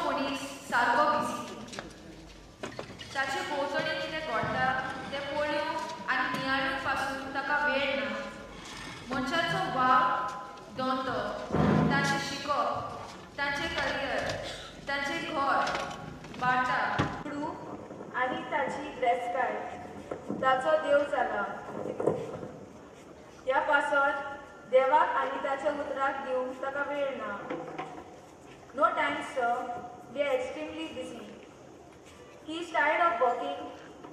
मनीस सारको बिजी ताचे भोंवतणी कितें घडटा तें पळोवंक आनी नियाळूंक पासून ताका वेळ ना. मनशाचो वाव दोंतो, ताचें शिकप, ताचें करियर, ताचें घर, बाटा आनी ताची ब्रेस्काय ताचो देव जाला. ह्या पासत देवाक आनी ताच्या उतराक दिवंक ताका वेळ ना. No time, sir. We are extremely busy. He is tired of working,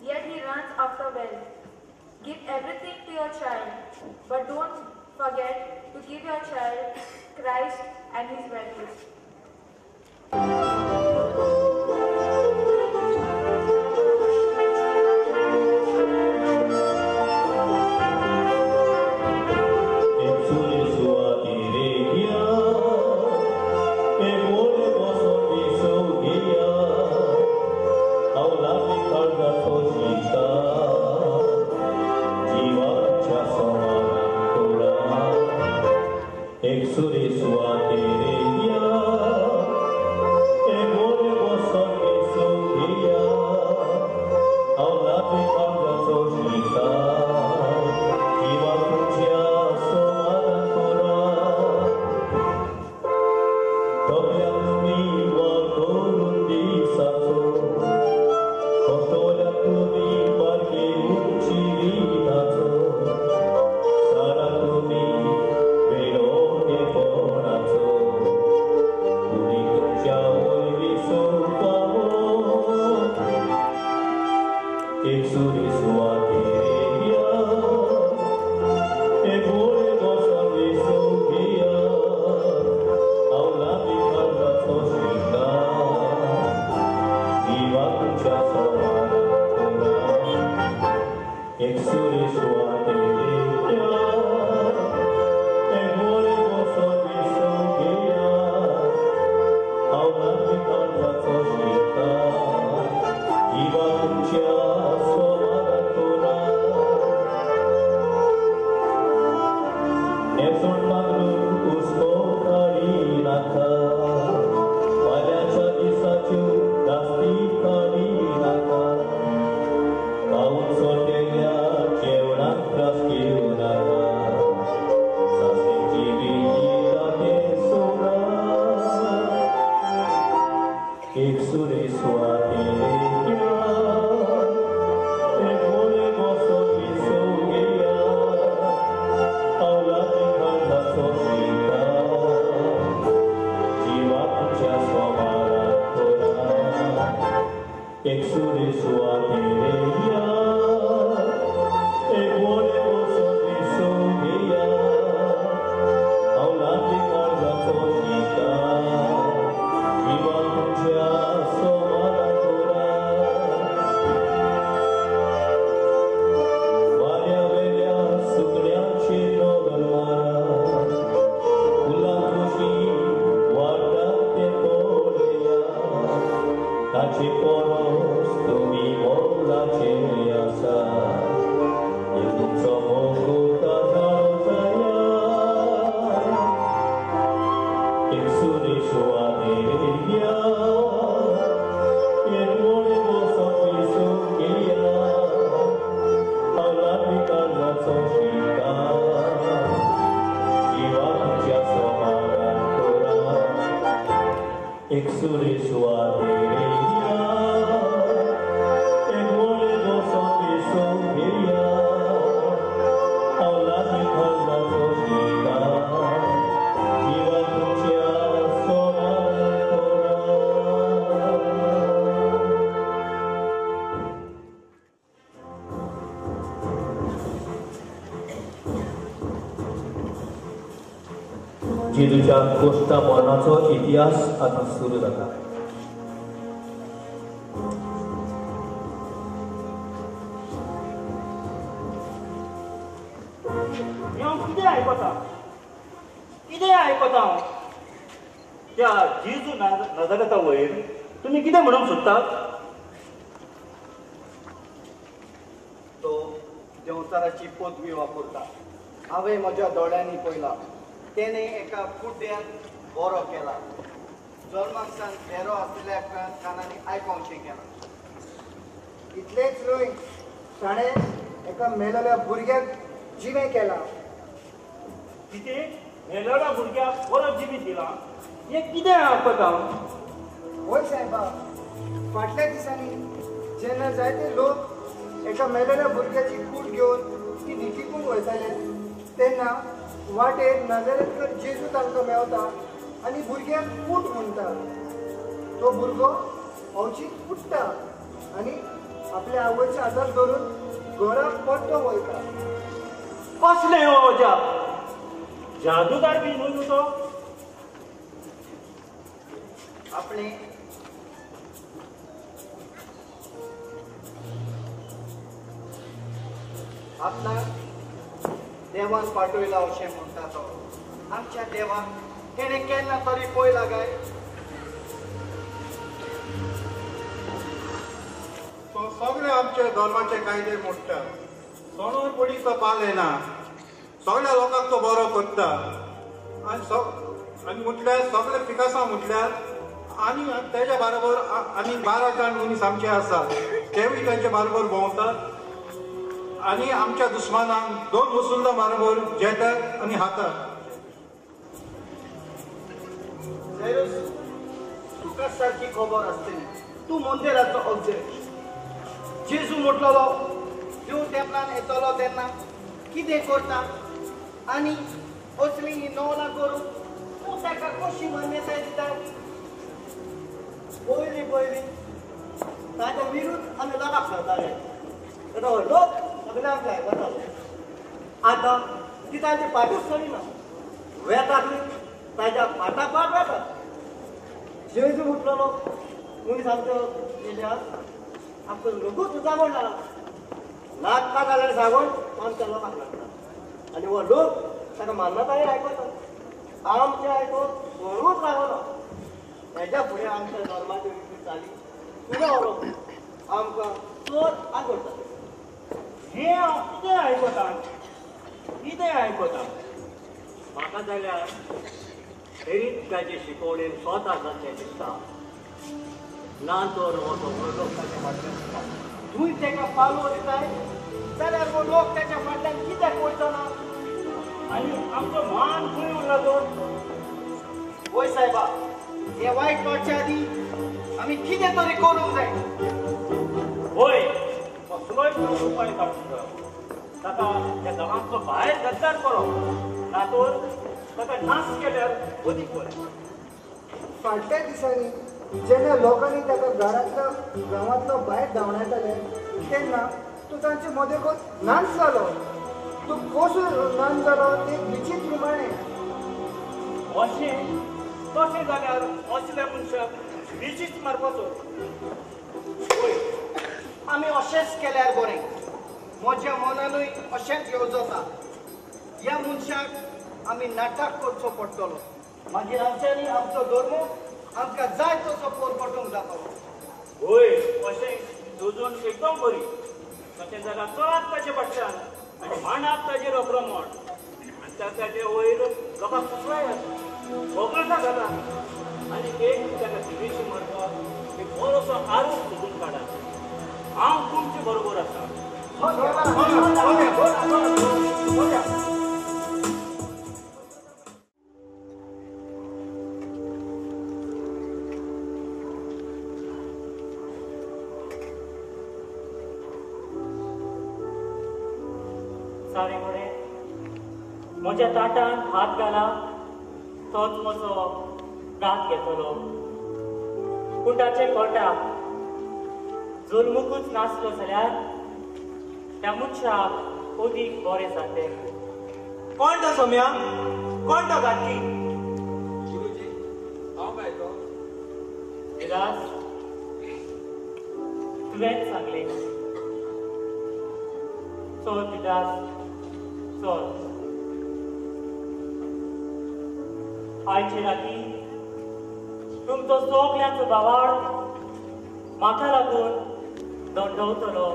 yet he runs after wealth. Give everything to your child, but don't forget to give your child Christ and his values. जेजूच्या गोष्टा मरणाचो इतिहास आता सुरू जाता. कितें आयकता त्या जेजू नाजारेता वयर तुमी कितें म्हणूंक सोदतात? तो देंवचाराची पदवी वापरता. हांवें म्हज्या दोळ्यांनी पळयला. तेणे एका कुड्ड्याक बरो केला. जल्मांसान फेरो आसलेल्या कानांनी आयकोंकशें केलां. इतलेंच न्हय, ताणें एका मेलेल्या भुरग्याक जिणे केला. कितें मेलेल्या भुरग्याक परत जिवीत दिला? हें कितें आयकता? होय सायबा, फाटल्या दिसांनी जेन्ना जायते लोक एका मेलेल्या भुरग्याची कूड घेवन ती निकिकूंक वयताले तेन्ना वाटेर नाजारेथकर जेजू तांकां मेवता आनी भुरग्याक कूट म्हणटा. तो भुरगो अवचीत उठ्ठा आनी आपल्या आवयच्या हाताक धरून घराक परतो वयता. कसलें हो अजाप? जादूगार बी न्हू तो? आपणे आपणाक देवान पाठयला अशें म्हणटा तो. आमच्या देवाक तेणें केन्ना तरी पळयला काय? तो सगळे आमचे धर्माचे कायदे मोडटा. सोणूय पडी तो पाल येना. सगळ्या लोकांक तो बरो करता आनी म्हटल्यार सगळे पिकासां म्हटल्यार आनी तेच्या बरोबर आनी 12 जाण मनीस आमचे आसा तेवूय तेंच्या बरोबर भोंवतात आनी आमच्या दुस्मानांक 2 मुसुल्दां बरोबर जेतात आनी हातात. तुका सारकी खबर आसतली. तूं मंदिराचो ऑब्जेक्ट. जेजू म्हटलो देव तेंपलान येतलो तेन्ना कितें करता आनी असली ही नवलां करून तूं ताका कशी मान्यताय दिता? पयलीं ताच्या विरुद्ध आमी लोकांक सांगताले. लोक सगळे आमचे आयकताले. आतां ती तांची फाटूच सोडिना. वेतात ताच्या फाटाफाट वेतात. जेजू म्हटलो मनीस आमचो येयल्यार आमचो लोकूच जागोन जाला. नाटका जाल्यार सांगून आमच्या लोकांक लागता आनी हो लोक ताका मान्यताय आयकतात. आमचे आयकून कोणूच लागना. तेच्या फुडें आमच्या धर्माच्यो रिती चाली फुडें व्हरोंक आमकां चड आवडटा. हें हांव कितें आयकतां? म्हाका जाल्यार हेरीत ताचे शिकवणेन स्वता जातलें दिसता. ना तर हो तो भुरगो ताच्या फाटल्यान दिसता. तुंय ताका पालो दिताय जाल्यार हो लोक ताच्या फाटल्यान कित्याक वयतना? आनी आमचो मान खंय उरला तर? वय सायबा, हे वायट वाटच्या आदी आमी कितें तरी करूंक जाय. होय, कसलोय उपाय काडूंक जाय. ताका त्या गांवांतलो भायर गद्दार करप ना तर ताका नाश केल्यार अदीक बरें. फाटल्या दिसांनी जेन्ना लोकांनी ताका घरांतलो गांवांतलो भायर धांवडायताले तेन्ना तूं तांचे मदेकूच नाच जालो. तूं कसो नाच जालो ते विचित्र प्रमाणे. अशें तशें जाल्यार असल्या मनशाक विशीच मारपाचो. पळय, आमी अशेंच केल्यार बरें. म्हज्या मनानूय अशेंच येवजता. ह्या मनशाक आमी नाटक करचो पडटलो. मागीर आमच्यांनी आमचो धर्म आमकां जाय तसो परपटूंक जातलो. होय, अशें झुजून एकदम बरी. तशें जाल्यार चड ताचे पडटात आनी मांडाप ताजेर अक्रमण आनी ताचे वयर लोकांक कुसराय जाता. वगळटा जाता आनी एक ताका सिमेची मारपाक एक बरोसो आरोप सोदून काडात. हांव तुमचे बरोबर आसा. सारे कडेन म्हज्या ताटान हात घाला तोच म्हजो रात घेतलो. पूण ताचें कळटा जल्मूकूच नासलो जाल्यार त्या मनशाक अदीक बरें जातलें. कोण तो सोम्या? कोण तो गाठी? गुरुजी, हांव काय तो? विलास, तुवेंच सांगलें. चल विलास, चल. आयचे राती तुमचो सगळ्यांचो बावाळ म्हाका लागून दंडवतलो.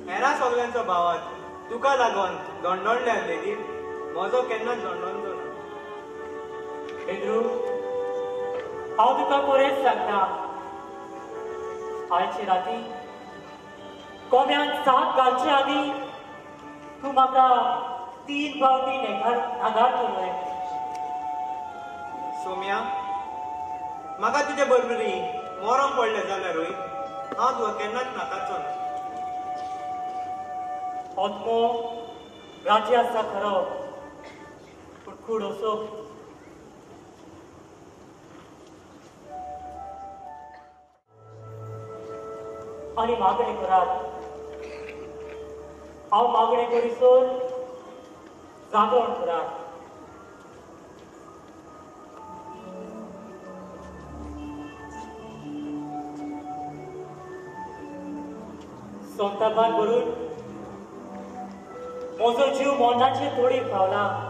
हेरा सगळ्यांचो भावात तुका लागून दंडोडल्यार लेगीत म्हजो केन्नाच दंडोवचो ना. पेद्रू, हांव तुका खरेंच सांगता, आयचे राती कोंब्यान साथ घालचे आदीं तूं म्हाका 3 फावटी नागार केलोय. सोम्या, म्हाका तुजे बरोबरी मरोन पडलें जाल्यारूय हांव तुका केन्नाच नाकारचो ना. आत्मो राज्य आसा खरो, पूण कूड असो आनी मागणें करात. हांव मागणें करीसर जागरण करात. संतापान भरून म्हजो जीव मोनाचेर तोडीक पावला.